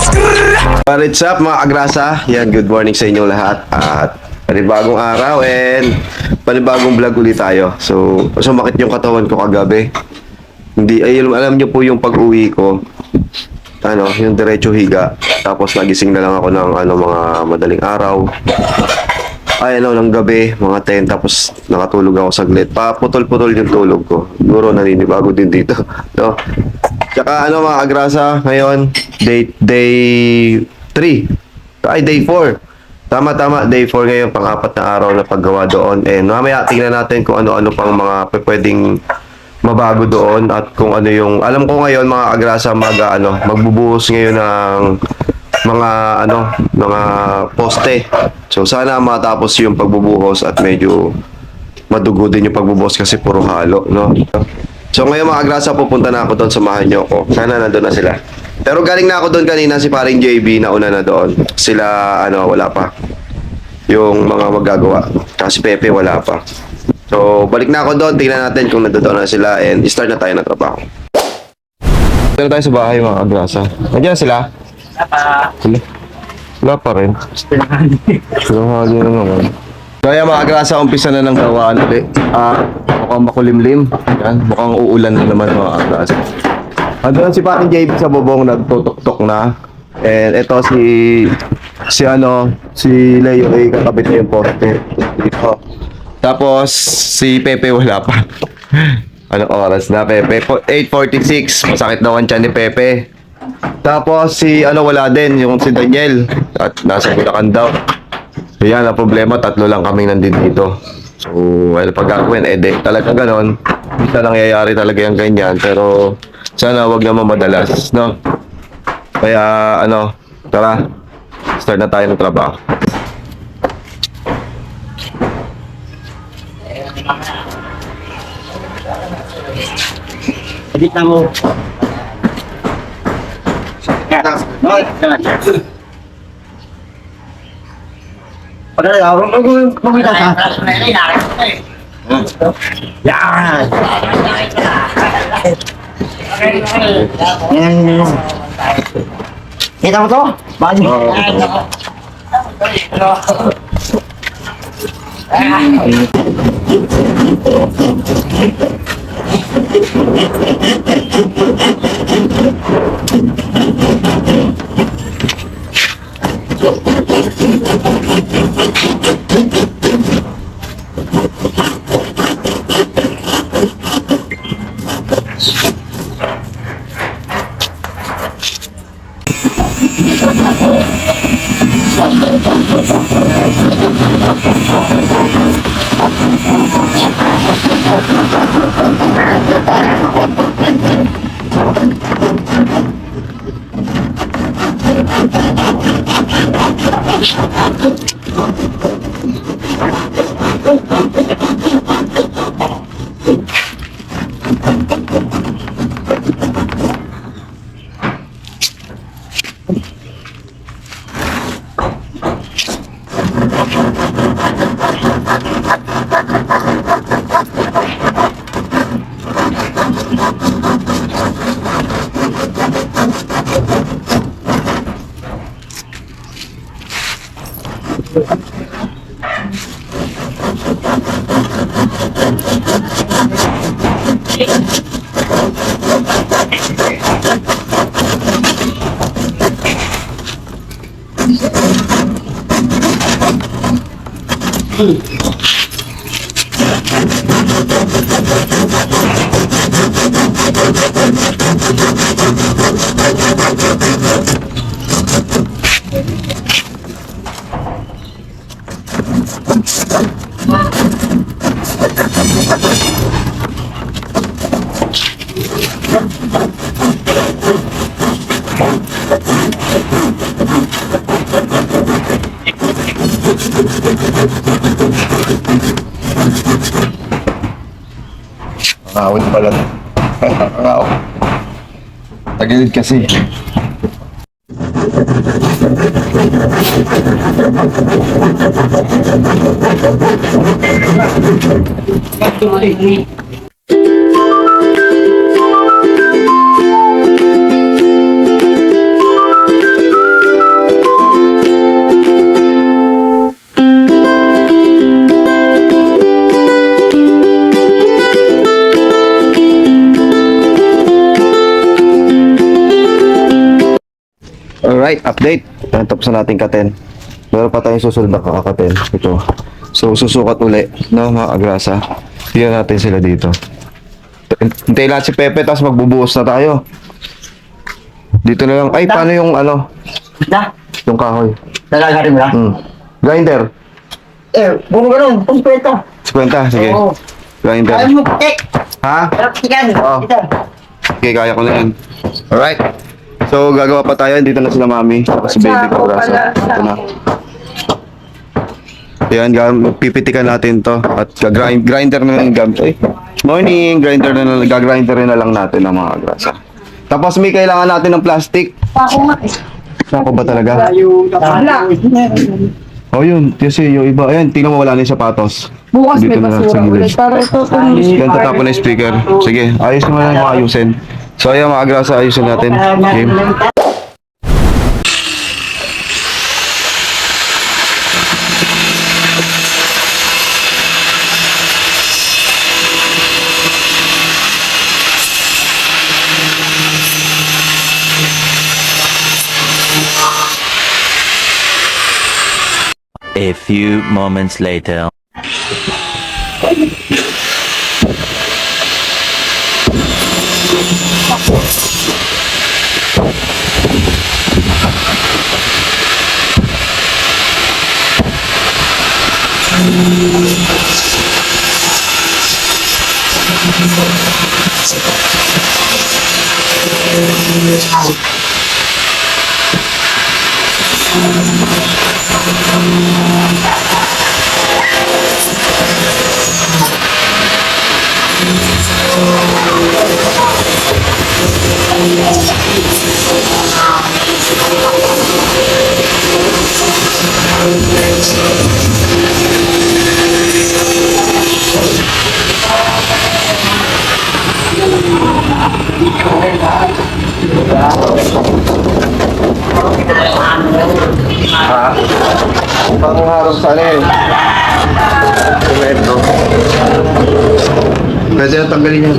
What's up mga agrasa? Yan, good morning sa inyo lahat. At panibagong araw and panibagong vlog ulit tayo. So, sumakit yung katawan ko kagabi. Hindi, alam nyo po yung pag-uwi ko. Yung diretso higa. Tapos nagising na lang ako ng mga madaling araw. Ng gabi, mga 10, tapos nakatulog ako saglit. Putol-putol yung tulog ko. Siguro naninibago din dito. No? Tsaka mga agrasa, ngayon, day 3. Ay, day 4. Tama, day 4 ngayon, pang-apat na araw na paggawa doon. And mamaya, tingnan natin kung ano-ano pang mga pwedeng mabago doon at kung ano yung... Alam ko ngayon, mga agrasa, magbubuhos ngayon ng mga poste. So, sana matapos yung pagbubuhos at medyo madugo din yung pagbubuhos kasi puro halo, no? So, ngayon mga agrasa, pupunta na ako doon, samahan nyo ako. Sana nandun na sila. Pero galing na ako doon kanina, si paring JB, nauna na doon. Sila, wala pa. Yung mga magagawa. Kasi Pepe, wala pa. So, balik na ako doon, tingnan natin kung nandoon na sila and start na tayo na trabaho. Ito na tayo sa bahay mga agrasa. Nandiyan na sila? Wala pa rin. Sinanghali na naman. Kaya mga agrasa, umpisa na ng gawaan ulit. Mukhang makulimlim. Yan, mukhang uulan na naman mga agrasa. Andun si paring JB sa bubong, nagtutok-tok na. And ito si Leo ay kakabit na yung poste dito. Tapos si Pepe wala pa. Anong oras na Pepe? 8:46. Masakit daw ang tiyan ni Pepe. Tapos wala din, yung si Daniel. At nasa Bulacan daw. So yan, ang problema, 3 lang kaming nandito dito. So, pag gagawin, talaga ganon. Bisa nangyayari talaga yung ganyan. Pero, sana wag naman madalas, no? Kaya, tara. Start na tayo ng trabaho. Edit na mo. Pagkakita ka. Yan. Yan. Kita mo to? Bakit? Nakawin pala. Tagilid kasi. Alright, update. Tapos na natin katen. Meron pa tayong susunod na kakakaten. Ito. So, susukat uli. No, mga agrasa. Tingnan natin sila dito. Hintayin lahat si Pepe, tapos magbubuhos na tayo. Dito na lang. Ay, paano yung ano? Na, Yung kahoy. lalagarin mo lang. Grinder. Puro ganun, kumpleto. 50, sige. Oo. Grinder. Ayaw mo, tek. Ha? Praktikan. Oo. Ito. Okay, kaya ko na yan. Alright. So, gagawa pa tayo. Dito na sila mami. Si baby ko, brasa. Ito na. Ayan, pipitikan natin to. At grinder na lang gamit. Ay, morning. Gagrinder na lang natin ang mga grasa. Tapos may kailangan natin ng plastic. Ako nga eh. Saan ko ba talaga? Wala. Oh, yun. Kasi yung iba. Ayan, tingnan mo wala na yung sapatos. Bukas Dito may na lang sa basura gilid. ulit. Para ito kung Yan, tatapon na yung speaker. Sige, ayos mo na yung mga ayusin. So, ayan mga grasa, ayusin natin. Game. A few moments later. Pangharap sa ano yun? Semento. Pwede na tanggalin yan.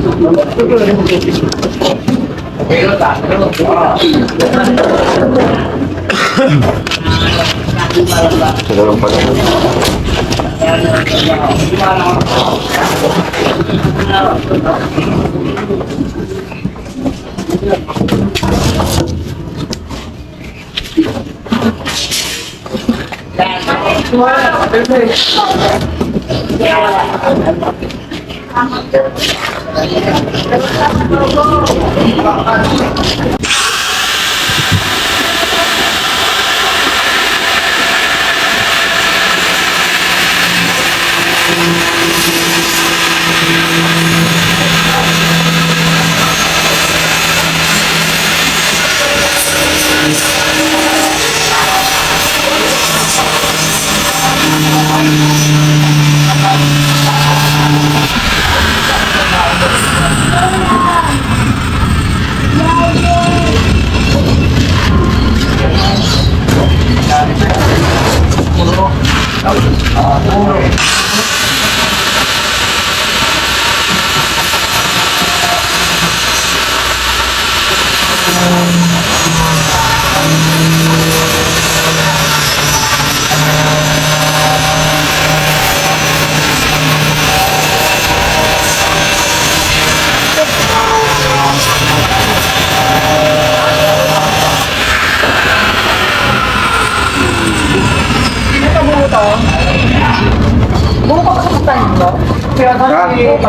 Sila lang pala.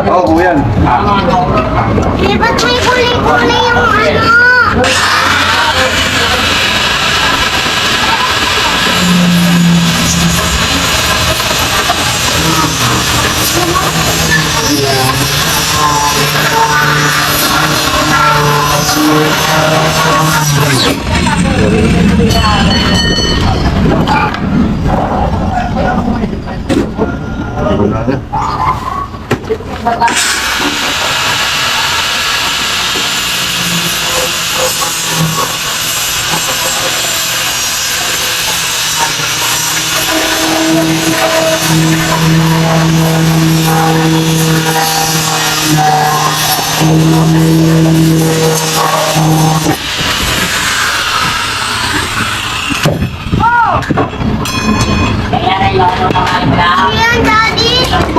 Oo, oh, yan. Di ba't may kulay-kulay yung ano? Wala na.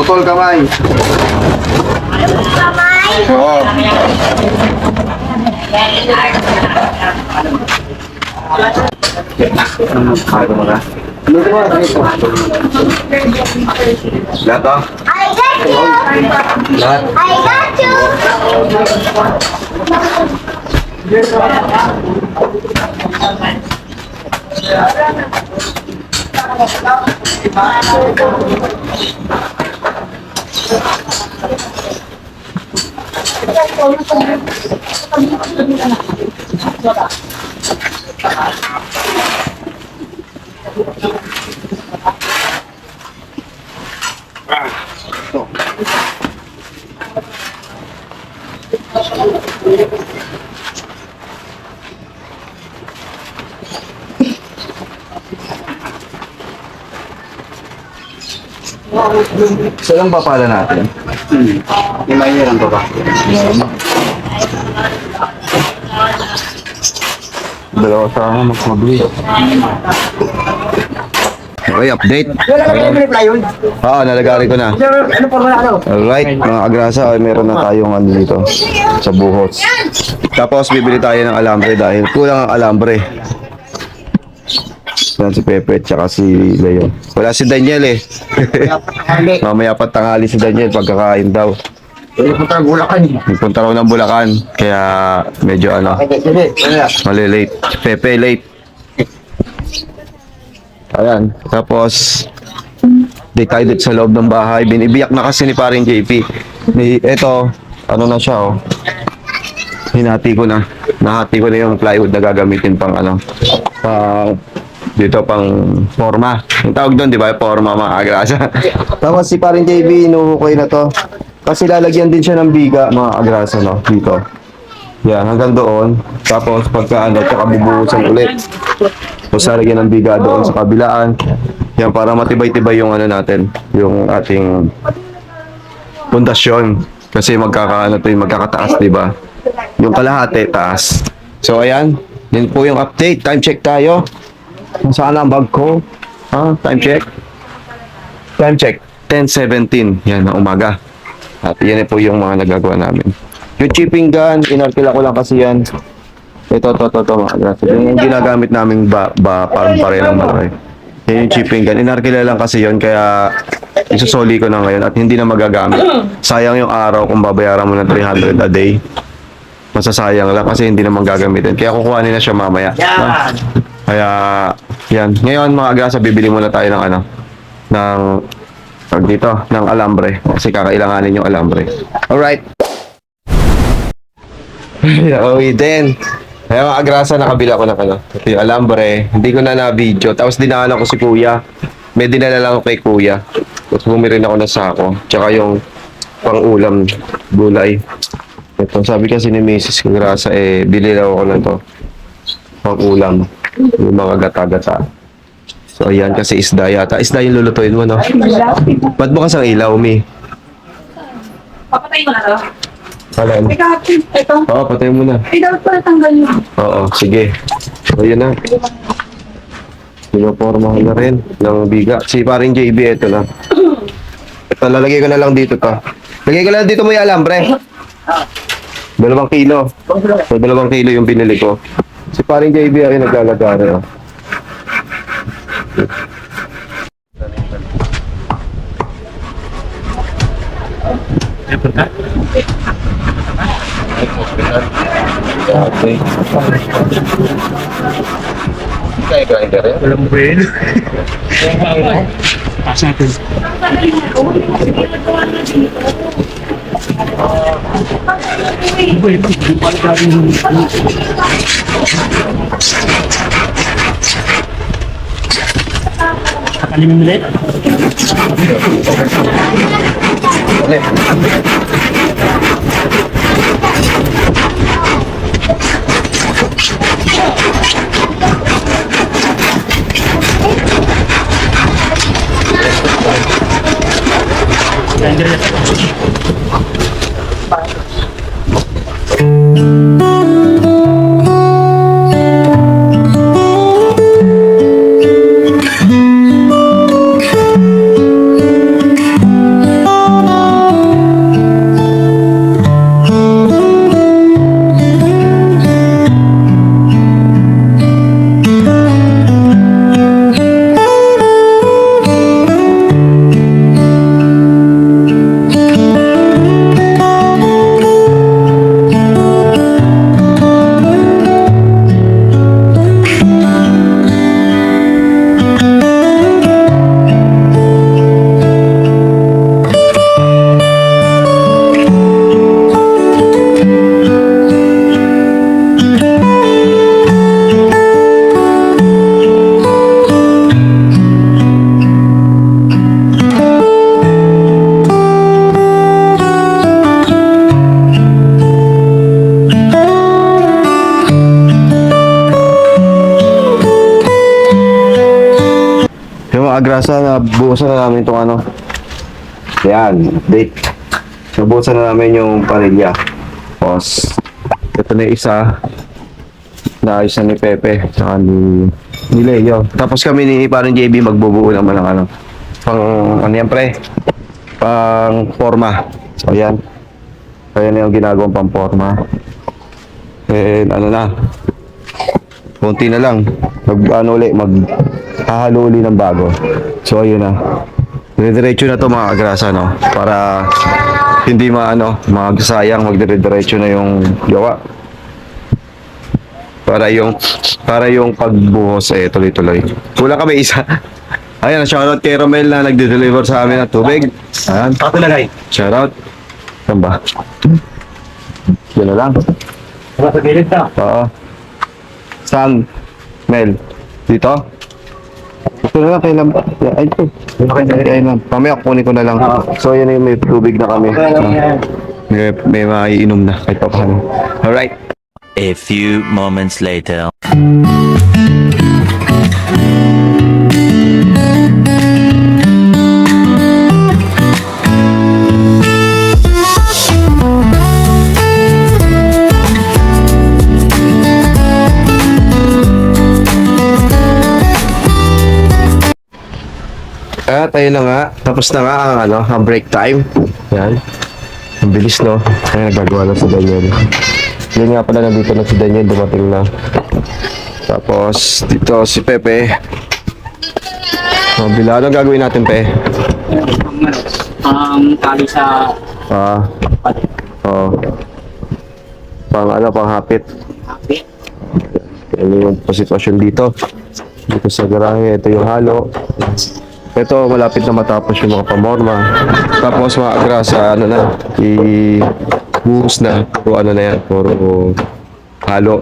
Putol kamay. Kamay. Oo. Kaya mo na. Lahat oh. I got you. Lahat. I got you. Saan ang papala natin? Yung mahirang ba ba? Dalawa sa mas mabilis. Okay, update. Wala ka na reply yun. Oo, nalagari ko na. Ano po ba ano? Alright, mga agrasa, ay meron na tayong ano dito sa buhos. Tapos bibili tayo ng alambre dahil kulang ang alambre. Yan si Pepe tsaka si Leo. Wala si Daniel eh. Mamaya pa tanghali si Daniel pagkakain daw. Yung punta ng Bulacan. Punta raw ng Bulacan, kaya medyo ano, Sige, malilate. Si Pepe late. Ayan, tapos di tayo dito sa loob ng bahay. Binibiyak na kasi ni paring JP. Ito, ano na siya oh. Hinati ko na. Nahati ko na yung plywood na gagamitin pang ano, pang dito pang forma. Yung tawag doon, di ba? Forma mga agrasa. Tapos si paring JB, inuhukay na to. Kasi lalagyan din siya ng biga mga agrasa, no? Dito. Yan, hanggang doon. Tapos pagka ano, tsaka bubuhusan ulit. Tapos lalagyan ng biga doon sa kabilaan. Yan, para matibay-tibay yung ano natin. Yung ating pundasyon. Kasi magkakaano to yung magkakataas, di ba? Yung kalahati, taas. So, ayan. Yan po yung update. Time check tayo. Saan ang bag ko? Time check. Time check. 10:17. Yan, ng umaga. At yan po yung mga nagagawa namin. Yung chipping gun, inarkila ko lang kasi yan. Ito, mga grabe. Yung ginagamit namin parang parelang malaki. Yan yung chipping gun. Inarkila lang kasi yon kaya isusoli ko na ngayon at hindi na magagamit. Sayang yung araw kung babayaran mo ng 300 a day. Masasayang lang kasi hindi naman gagamitin. Kaya kukuhanin na siya mamaya. No? Kaya, yan. Ngayon mga agrasa, bibili muna tayo ng ano, ng dito, ng alambre. Kasi kakailanganin yung alambre. Alright. Okay din. Kaya mga agrasa, nakabila ko ng ano. Ito yung alambre. Hindi ko na na-video. Tapos dinaan ako si kuya. May dinala lang ako kay kuya. Tapos bumili rin ako ng sako. Tsaka yung pang-ulam gulay. Ito, sabi kasi ni Mrs. Agrasa, bili daw ako na to. Pang-ulam. Yung mga gata-gata. So, ayan, kasi isda yata. Isda yung lulutuin mo, no? Ba't bukas ang ilaw, Mi? Papatay mo na to. Alam. Ito. Oo, patay mo na. Ay, dapat pala tanggal yun. Oo, sige. So, yun na. Pinoporma ko na rin ng biga. Si paring JB, ito na. Ito, lalagay ko na lang dito to. Lagay ko lang dito mo yung alambre. 2 kilo. So, 2 kilo yung binili ko. Si paring JB ay naglalagari. Oh. Okay. Kaya grinder yan? Walang brain. Pasa natin. Kakalimim ulit. Ulit. grasa na buhusan na namin itong ano. Yan, update. Nabuhusan na namin yung panilya. Tapos, ito na yung isa. Naayos na ni Pepe. Saka ni Leo. Tapos kami ni parang JB magbubuo naman ng ano. Pang, ano yan pre? Pang forma. So yan. Kaya na yung ginagawang pang forma. And ano na. Kunti na lang. Hahalo uli ng bago. So ayun na. Dire-diretso na to mga kagrasa, no? Para hindi magsasayang, magdire-diretso na yung gawa. Para yung pagbuhos tuloy-tuloy. Kulang kami isa. Ayan, shoutout kay Romel na nagde-deliver sa amin ng tubig. Ayan. Patulagay. Shoutout. Saan ba? Yan na lang. Wala sa gilid na. Oo. Saan? Mel? Dito? Ito na lang kailan ba? Ay, ito. Ay, lang. Mamaya kukunin ko na lang. So, yan yung may tubig na kami. May maiinom na kahit pa paano. Alright. A few moments later. At ayun na nga, tapos na nga ang break time. Yan. Ang bilis, no? Ay, nagagawa na si Daniel. Yun nga pala, nandito na si Daniel, dumating na. Tapos, dito si Pepe. Bila, anong gagawin natin, Pe? Tali sa Pang hapit. hapit. Yan yung sitwasyon dito. Dito sa garahe, ito yung halo. Ito, malapit na matapos yung mga pamorma. Tapos mga agrasa, buhos na. Puro na yan. Puro halo,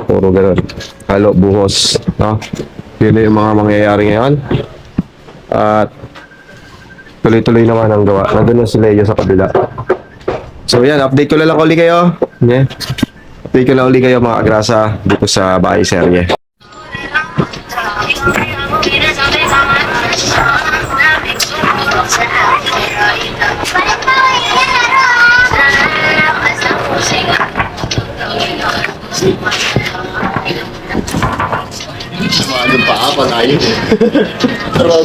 puro ganun. Halo, buhos. No? Yun na yung mga mangyayari ngayon. At tuloy-tuloy naman ang gawa. Nandun na si Leo sa kabila. So yan, update ko na lang uli kayo. Yeah. Update ko na uli kayo mga agrasa dito sa bahay serye.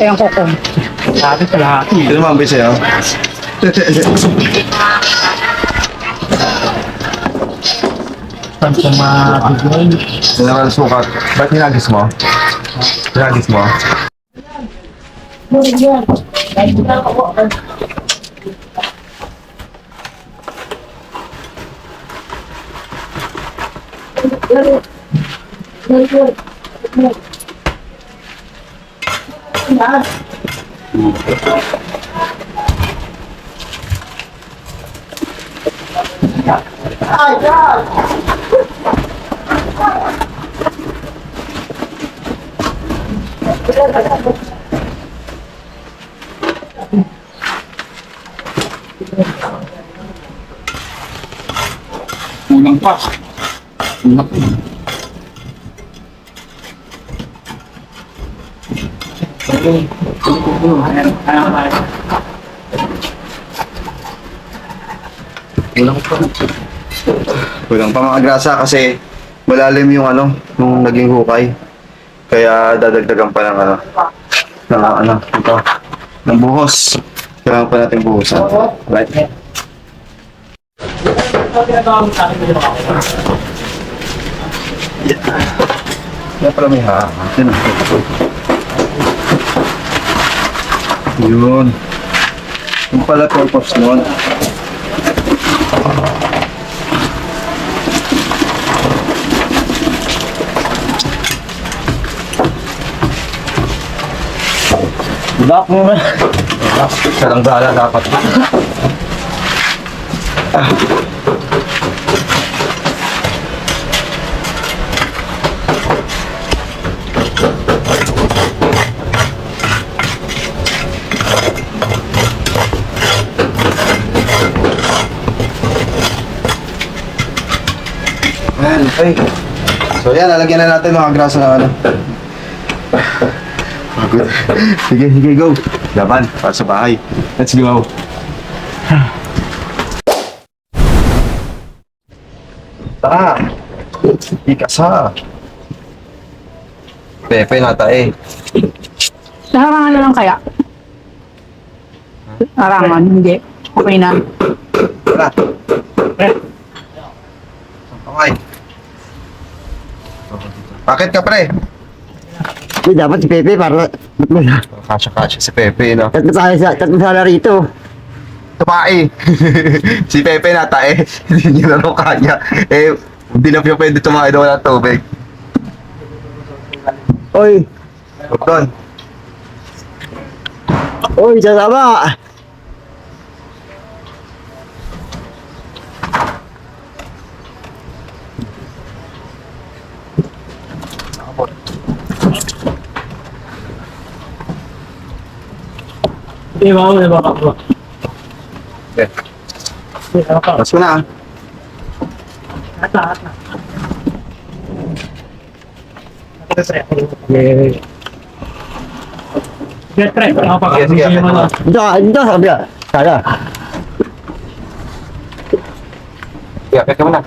Kaya ko kung sabi sa lahat. Ito naman ba sa'yo? Saan sa mabigay? General sukat. Ba't hinagis mo? Hinagis mo? Kulang pa. Kulang pa. Kulang pa mga grasa kasi malalim yung yung naging hukay. Kaya dadagdagan pa ng ito, ng buhos. Kailangan pa natin buhusan. Right? Kaya pala may hahangin. Yun. Yung pala purpose nun. Bulak mo ba? Salang gala dapat. Ayan, okay. So yan, lalagyan na natin mga grasa na Pagod. Sige, sige, go. Laban, para sa bahay. Let's go. Tara. Ikas ha. Pepe nata eh. Nakarangan na lang kaya? Nakarangan, hindi. Okay na. Tara. Okay. Bakit ka pre? Uy, dapat si Pepe para... Kasya-kasya si Pepe, no? Tatlo sana rito. Tumae. Si Pepe natae. Hindi niya na raw kaya. Eh, hindi na siya pwede tumae daw ng tubig. Uy, Huwag doon. uy, sasama. Okay. Tapos mo na. Sige, sige. Dito sa kabila. Sana. Sige, akit ka muna.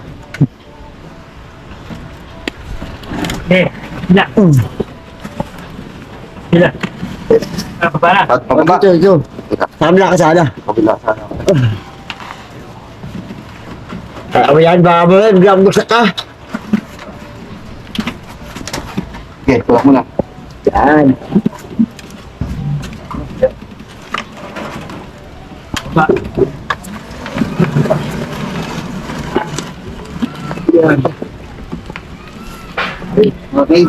At pababa. Ito. Sa kabila ka sana. Pabila sana. Ayan, baka mo yan. Biglang buksak ka. Sige, tulak mo na. Yan. Okay.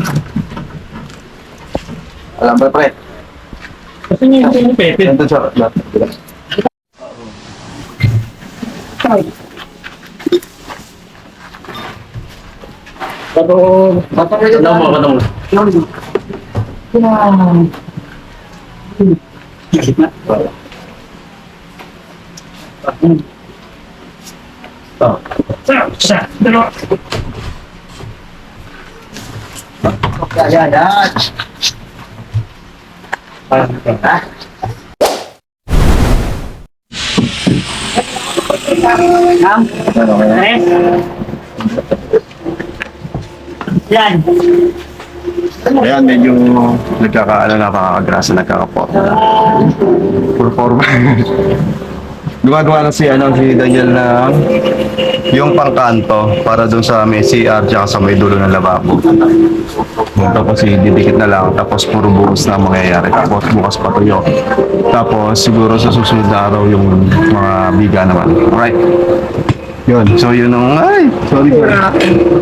Alam ba, pre? Kasi niya yung Pepe. Nandun sa... Katong mo, katong. Yan, yan. Yan. Ayan, medyo nakakagrasa, nagkakapot. Full form. Gumagawa na si Daniel na yung pangkanto para dun sa may CR tsaka sa may dulo ng lababo. Tapos didikit na lang, tapos puro buhos na mangyayari. Tapos bukas patuyo. Tapos siguro sa susunod na araw yung mga biga naman. Alright. Yun. So yun ang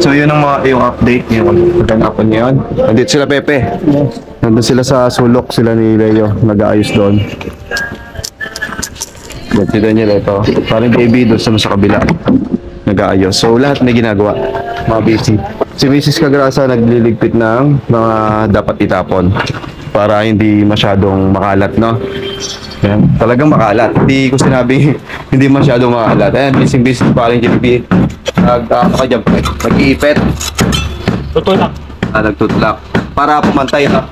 So yun ang mga yung update yung kaganapan ngayon. Nandito sila Pepe. Nandun sila sa sulok sila ni Leo. Nag-aayos doon. At si Daniel ito. Parang baby doon sa kabila. Nag-aayos. So lahat may ginagawa. Mga busy. Si Mrs. Cagrasa nagliligpit ng mga dapat itapon para hindi masyadong makalat, no? Yan. Talagang makalat. Hindi ko sinabi hindi masyadong makalat. Ayan, busy parang JP. Nag-iipit. Tutulak. Nagtutlak. Para pumantay, ha?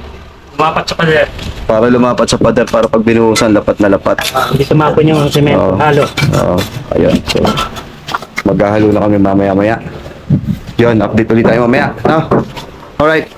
Umapat sa pader. Para lumapat sa pader, para pag binuhusan, lapat na lapat. Hindi sumapon yung semento. Oo. Halo. Oo. Ayun. So, maghahalo na kami mamaya-maya. Yun, update ulit tayo mamaya. No? Alright.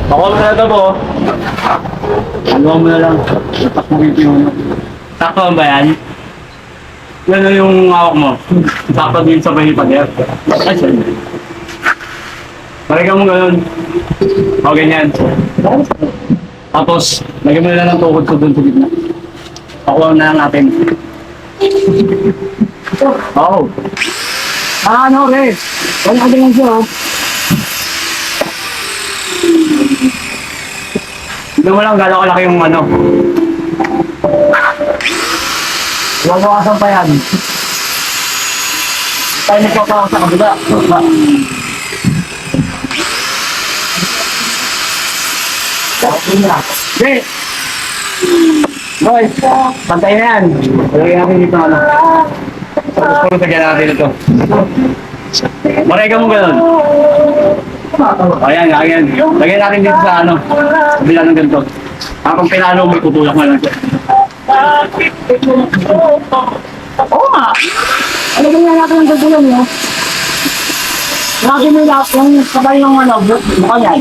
Ako na ito po. Ano mo na lang. Tapak mo yung takto ba yan? Yan na yung hawak mo. Takto din sa bahay pader. Ay, sorry. Mariga mo ganun. O, ganyan. Tapos, lagyan mo na lang ng tukod ko dun sa gitna. Pakuha na lang natin. Oh. Ano, Re? Wala ka lang siya, oh. Tignan mo lang gano'ng kalaki yung ano. Wawasan pa yan. Tayo nagpapawak sa kabila. Okay. Boy, pantay na yan. Lagyan natin dito ano. Tapos lagyan natin ito. Maray ka mo ganun. Ayan, ayan. Lagyan natin dito sa ano. Bila ng ganito. Kapag pinalo mo, tutulak mo lang. Oo nga. Ano ba nga natin ang gagawin mo? Lagi mo yung sabay ng ano, mukha yan.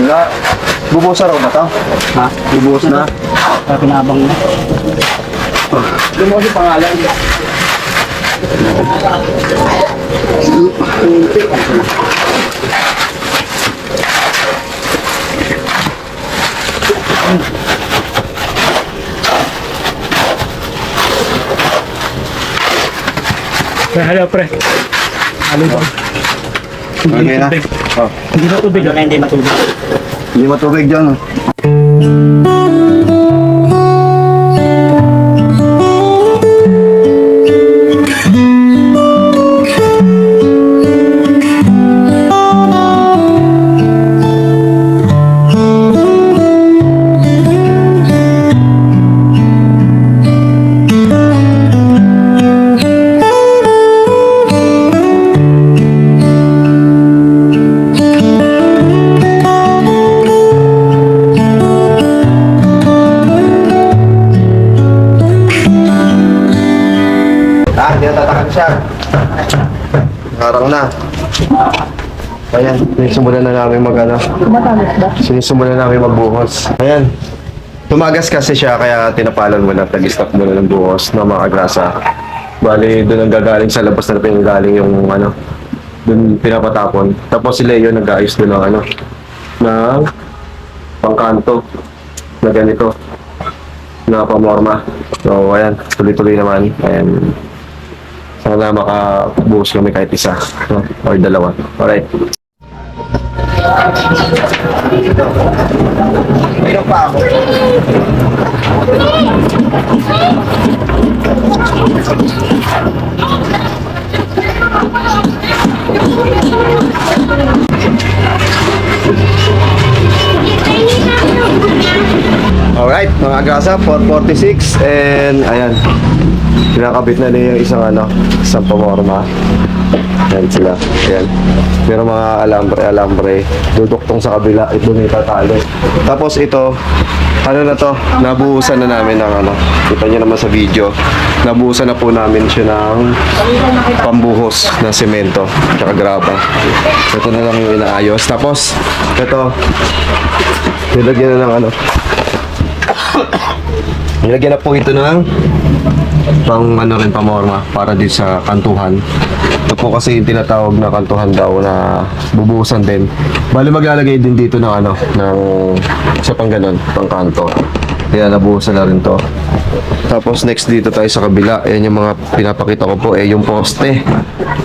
Wala. Bubuhos na raw na to? Ha? Bubuhos na? Pinabang na. Ito mo yung pangalan. Hello, pre. Hello, pre. Okay na. Oh. Hindi matubig. Hindi matubig. Hindi matubig dyan. Hindi na tatakan siya. Harang na. Ayan, sinisimulan na namin sinisimulan na namin magbuhos. Ayan. Tumagas kasi siya kaya tinapalan mo na, tag-stop mo na ng buhos ng mga grasa. Bali, doon ang gagaling sa labas na pinagaling yung doon pinapatapon. Tapos si Leo nag-ayos doon ng ng pangkanto na ganito na pamorma. So, ayan, tuloy-tuloy naman. Ayan. Sana makabuhos kami kahit isa, no? Or dalawa. Alright. Mayroon pa ako. Alright, mga gasa, 446 and ayan. Kinakabit na niya yung isang pamorma. Ayan sila. Ayan. Pero mga alambre, duduktong sa kabila, ito na itatali. Tapos ito, na to, nabuhusan na namin ng kita nyo naman sa video, nabuhusan na po namin siya ng pambuhos ng semento, tsaka graba. Ito na lang yung inaayos. Tapos, ito, nilagyan na ng nilagyan na po ito ng pamorma para din sa kantuhan. Ito po kasi yung tinatawag na kantuhan daw na bubuhusan din. Bali maglalagay din dito ng ng isa pang ganun, pang kanto. Kaya nabuhusan na rin to. Tapos next dito tayo sa kabila. Ayan yung mga pinapakita ko po, yung poste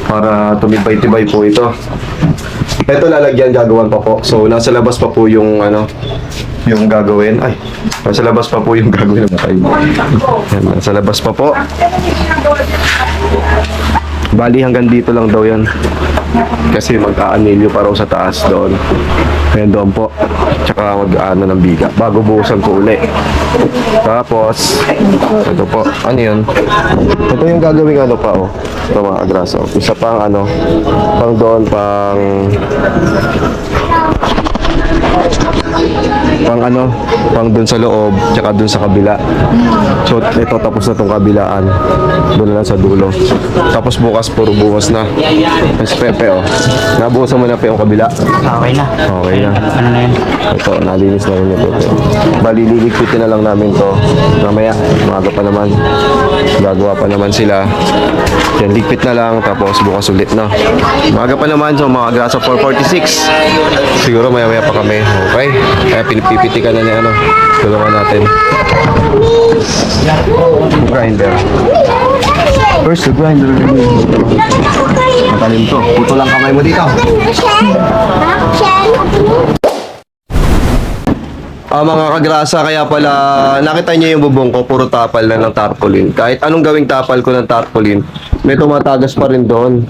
para tumibay-tibay po ito. Ito lalagyan, gagawan pa po. So nasa labas pa po yung yung gagawin. Ay, nasa labas pa po yung gagawin ng tayo. Yan, nasa labas pa po. Bali hanggang dito lang daw yan. Kasi mag-aanilyo pa raw sa taas doon. Ayan doon po. tsaka mag-ano ng biga bago buhusan ko uli. Tapos, ito po, ano yun? Ito yung gagawing ano pa, oh. Ito mga kagrasa. Isa pang ano, pang doon, pang ano, pang dun sa loob, tsaka dun sa kabila. So, ito tapos na tong kabilaan. Doon na lang sa dulo. Tapos bukas, puro buhos na. Mas pepe, oh. Nabuhusan mo na pe yung kabila. Okay na. Okay na. Ano na yun? Ito, nalinis na rin yung pepe. Bali, liligpitin na lang namin to. Mamaya, maaga pa naman. Gagawa pa naman sila. Yan, ligpit na lang. Tapos bukas ulit, no? Maaga pa naman, so mga grasa 4:46. Siguro maya-maya pa kami. Okay? Kaya pinipipitikan na ni ano. Tulungan natin. Grinder. First, the grinder. Matalim to. Puto lang kamay mo dito. Mga kagrasa, kaya pala nakita niyo yung bubong ko, puro tapal na ng tarpaulin. Kahit anong gawing tapal ko ng tarpaulin, may tumatagas pa rin doon.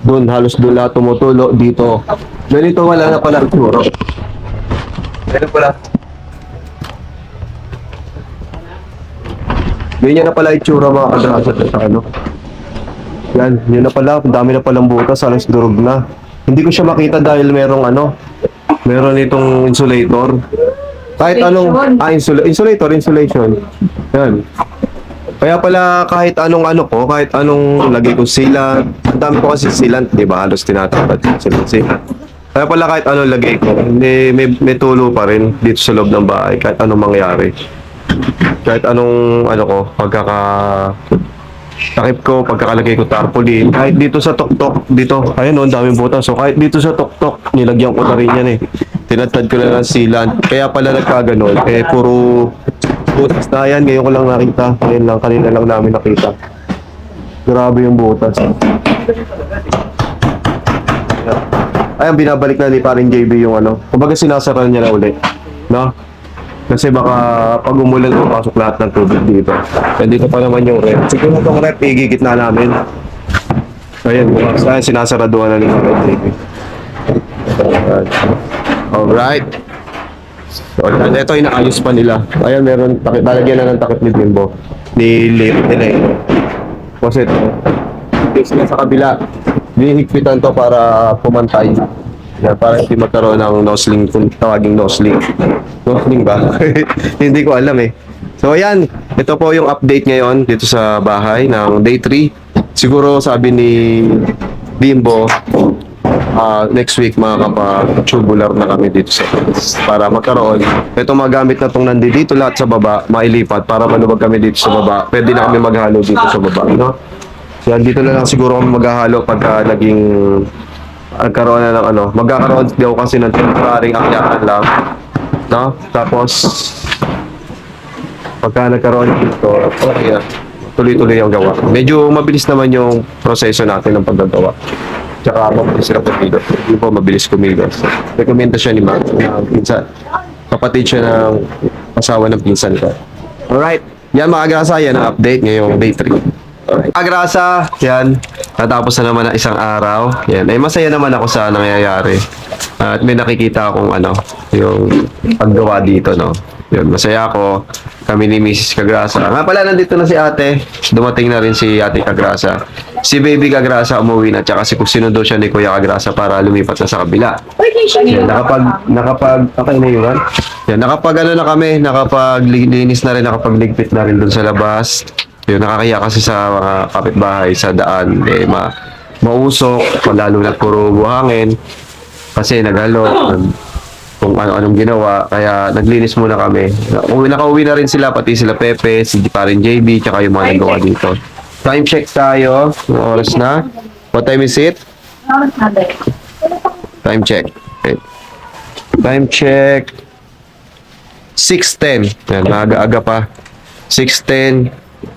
Doon, halos doon lahat tumutulo dito. Ganito wala na pala ang tsura. Ganito pala. Ganyan na pala yung tsura mga kagrasa sa ano. Yan, yun na pala, ang dami na palang butas, halos durog na. Hindi ko siya makita dahil merong ano, meron itong insulator. Kahit anong, insulation. Yan. Kaya pala kahit anong ano ko, kahit anong lagay ko sealant, ang dami ko kasi sealant, di ba? Halos tinatapad sealant. Kaya pala kahit anong lagay ko, may tulo pa rin dito sa loob ng bahay, kahit anong mangyari. Kahit anong ano ko, takip ko, pagkakalagay ko tarpaulin, kahit dito sa tuktok, dito, ayun o, ang daming butas. So kahit dito sa tuktok, nilagyan ko na rin yan eh. Tinatad ko na ng sealant. Kaya pala nagkaganon. Puro butas na yan. Ngayon ko lang nakita. Ngayon lang, kanina lang namin nakita. Grabe yung butas. Ayan, binabalik na ni paring JB yung ano. Kumbaga sinasara niya na ulit. No? Kasi baka pag umulan, pasok lahat ng tubig dito. Kaya dito pa naman yung rep. Siguro itong rep, igigit na namin. Ayan, sinasaraduhan na ni paring JB. Alright. So, ito inaayos pa nila. Ayan, meron talagyan na ng takip ni Bimbo. Ni-layer nila eh. Kasi ito, sila sa kabila. Hinihigpitan to para pumantay. Yan, para hindi magkaroon ng nosling, kung tawaging nosling. Nosling ba? Hindi ko alam eh. So ayan, ito po yung update ngayon dito sa bahay ng day 3. Siguro sabi ni Bimbo, next week makakapag-tubular na kami dito sa para magkaroon. Ito magamit na itong nandito lahat sa baba, mailipat para malubag kami dito sa baba. Pwede na kami maghalo dito sa baba, no? So yan, dito na lang siguro kami maghahalo pagka nagkaroon na ng ano. Magkakaroon daw kasi ng temporary akyakan lang, no? Tapos pagka nagkaroon dito, tuloy-tuloy ang gawa. Medyo mabilis naman yung proseso natin ng paggagawa. Tsaka mabilis sila kumilos. Hindi po mabilis kumilos. Rekomenda siya ni Max ng pinsan. Kapatid siya ng asawa ng pinsan ko. Alright. Yan mga agrasa, yan ang update ngayong day 3. Alright. Agrasa, yan. Natapos na naman ang isang araw. Yan. Ay masaya naman ako sa nangyayari. At may nakikita akong ano, yung paggawa dito, no. Yun, masaya ako. Kami ni Mrs. Cagrasa. Nga pala, nandito na si ate. Dumating na rin si ate Cagrasa. Si baby Cagrasa umuwi na. Tsaka si sinundo siya ni Kuya Cagrasa para lumipat na sa kabila. Yan, okay na yun. Yan, nakapag linis na rin, nakapagligpit na rin dun sa labas. Yun, nakakaya kasi sa mga kapitbahay sa daan. Mausok, lalo na puro buhangin. Kasi naghalo. Kung ano-anong ginawa, kaya naglinis muna kami. Nakauwi na rin sila, pati sila Pepe, si parin JB, tsaka yung mga nagawa dito. Time check tayo, yung oras na. What time is it? Time check. Okay. Time check. 6:10. Yan, maaga-aga pa. 6:10.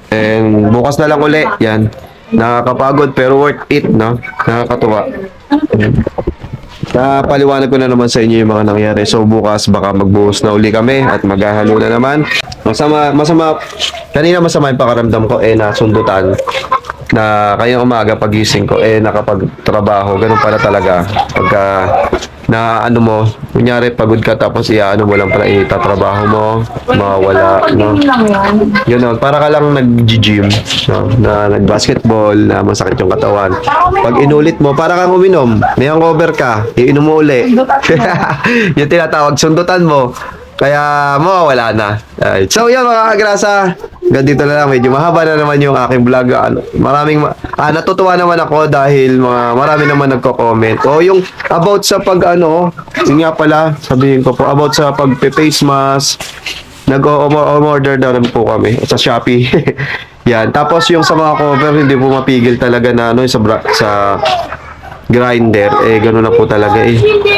And bukas na lang uli. Yan. Nakakapagod pero worth it, no? Nakakatuwa. Napaliwanag ko na naman sa inyo yung mga nangyari. So bukas baka magbuhos na uli kami at maghahalo na naman. Kanina masama yung pakaramdam ko nasundutan na kayong umaga pagising ko nakapagtrabaho. Ganun pala talaga. Pagka na ano mo, kunyari pagod ka tapos ano mo lang pala itatrabaho mo, mawala, no? Pag-gym lang yan. Yun, no? Para ka lang nag-gym, no? Na nag-basketball, na masakit yung katawan. Pag inulit mo, para kang uminom, may hangover ka, iinom mo uli. Yung tinatawag, sundutan mo. Kaya mawawala na. Alright. So yan mga kagrasa, hanggang dito na lang. Medyo mahaba na naman yung aking vlog. Natutuwa naman ako dahil marami naman nagko-comment. O yung about sa yun nga pala, sabihin ko po, about sa pag-face mask, nag-order daw naman po kami sa Shopee. Yan. Tapos yung sa mga cover, hindi po mapigil talaga na sa grinder, gano'n na po talaga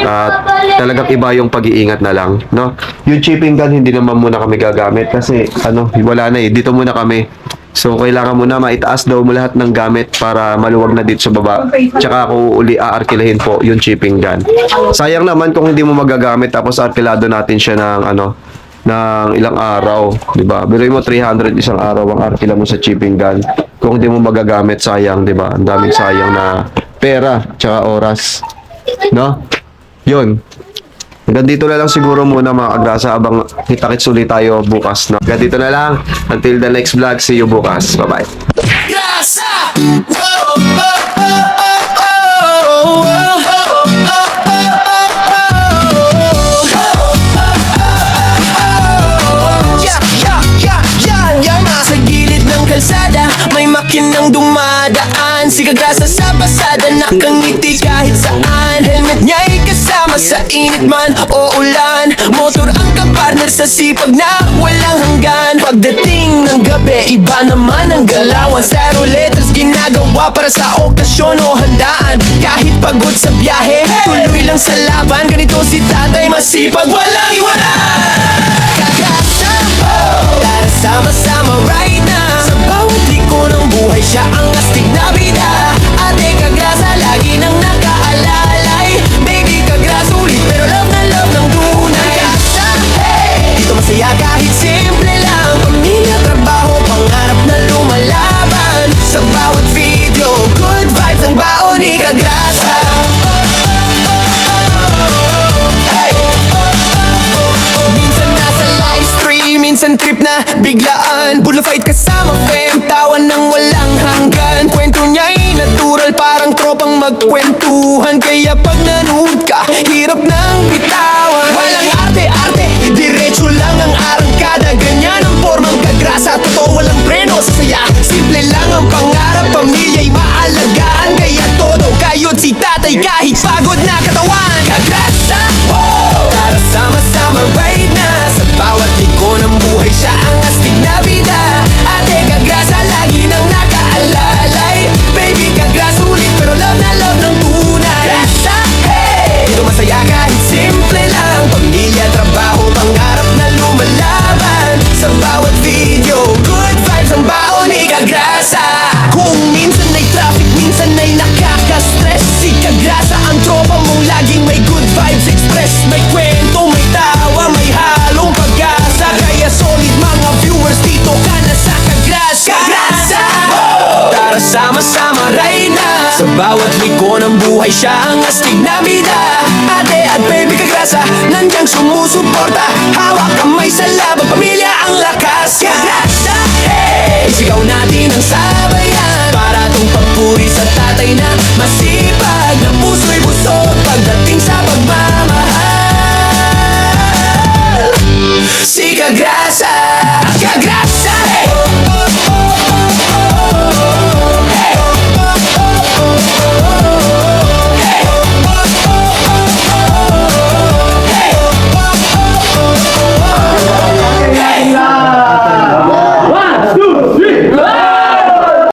At talagang iba yung pag-iingat na lang, no? Yung chipping gun, hindi naman muna kami gagamit kasi, wala na dito muna kami. So, kailangan muna maitaas daw mo lahat ng gamit para maluwag na dito sa baba. Tsaka ako uli aarkilahin po yung chipping gun. Sayang naman kung hindi mo magagamit tapos arkilado natin siya ng ilang araw, di ba? Biruin mo 300 isang araw ang arkila mo sa chipping gun. Kung hindi mo magagamit, sayang, di ba? Ang daming sayang na pera, tsaka oras. No? Yun. Hanggang dito na lang siguro muna mga kagrasa abang kita-kits ulit tayo bukas. No? Hanggang dito na lang. Until the next vlog. See you bukas. Bye-bye. Sa gilid ng kalsada may makinang dumadaan. Si Kagrasa sa pasada, nakangiti kahit saan. Helmet niya'y kasama sa init man o ulan. Motor ang kapartner sa sipag na walang hanggan. Pagdating ng gabi, iba naman ang galawan. Zero letters ginagawa para sa okasyon o handaan. Kahit pagod sa biyahe, tuloy lang sa laban. Ganito si tatay, masipag, walang iwanan. Kagrasa, tara sama-sama right now. Sa bawat liko ng buhay, siya ang astig na bida. Ate Kagrasa, lagi nang nakaalalay. Baby Kagrasa, ulit pero love na love ng tunay. Kagrasa, hey! Dito masaya kahit simple lang. Pamilya, trabaho, pangarap na lumalaban. Sa bawat video, good vibes ang baon ni Kagrasa. Minsan nasa live stream, minsan trip na biglaan. Bull fight kasama fam, tawan ng walang hanggan. Kwento niya'y natural, parang tropang magkwentuhan. Kaya pag nanood ka, hirap nang bitawan. Walang arte-arte, diretso lang ang arangkada. Ganyan ang formang Kagrasa, totoo walang preno sa saya. Simple lang ang pangarap, pamilya'y maalagaan. Kaya todo kayod si tatay kahit pagod na katawan. Kagrasa, wow! Tara sama-sama right na. Sa bawat liko ng buhay, siya ang astig na bida. Ate Kagrasa, lagi nang nakaalalay. Baby Kagrasa, ulit pero love na love ng tunay. Kagrasa, hey! Dito masaya kahit simple lang. Pamilya, trabaho, pangarap na lumalaban. Sa bawat video, good vibes ang baon ni Kagrasa. Kung minsan ay traffic, minsan ay nakaka-stress. Si Kagrasa ang tropa mong laging may good vibes express. May kwento, may tawa, may halong pag-asa. Kaya solid mga viewers, dito ka na sa Kagrasa. Kagrasa! Tara sama-sama right na. Sa bawat liko ng buhay, siya ang astig na bida. Ate at baby Kagrasa, nandiyan sumusuporta. Hawak kamay sa laban, pamilya ang lakas. Kagrasa, hey! Sigaw natin ang sabay.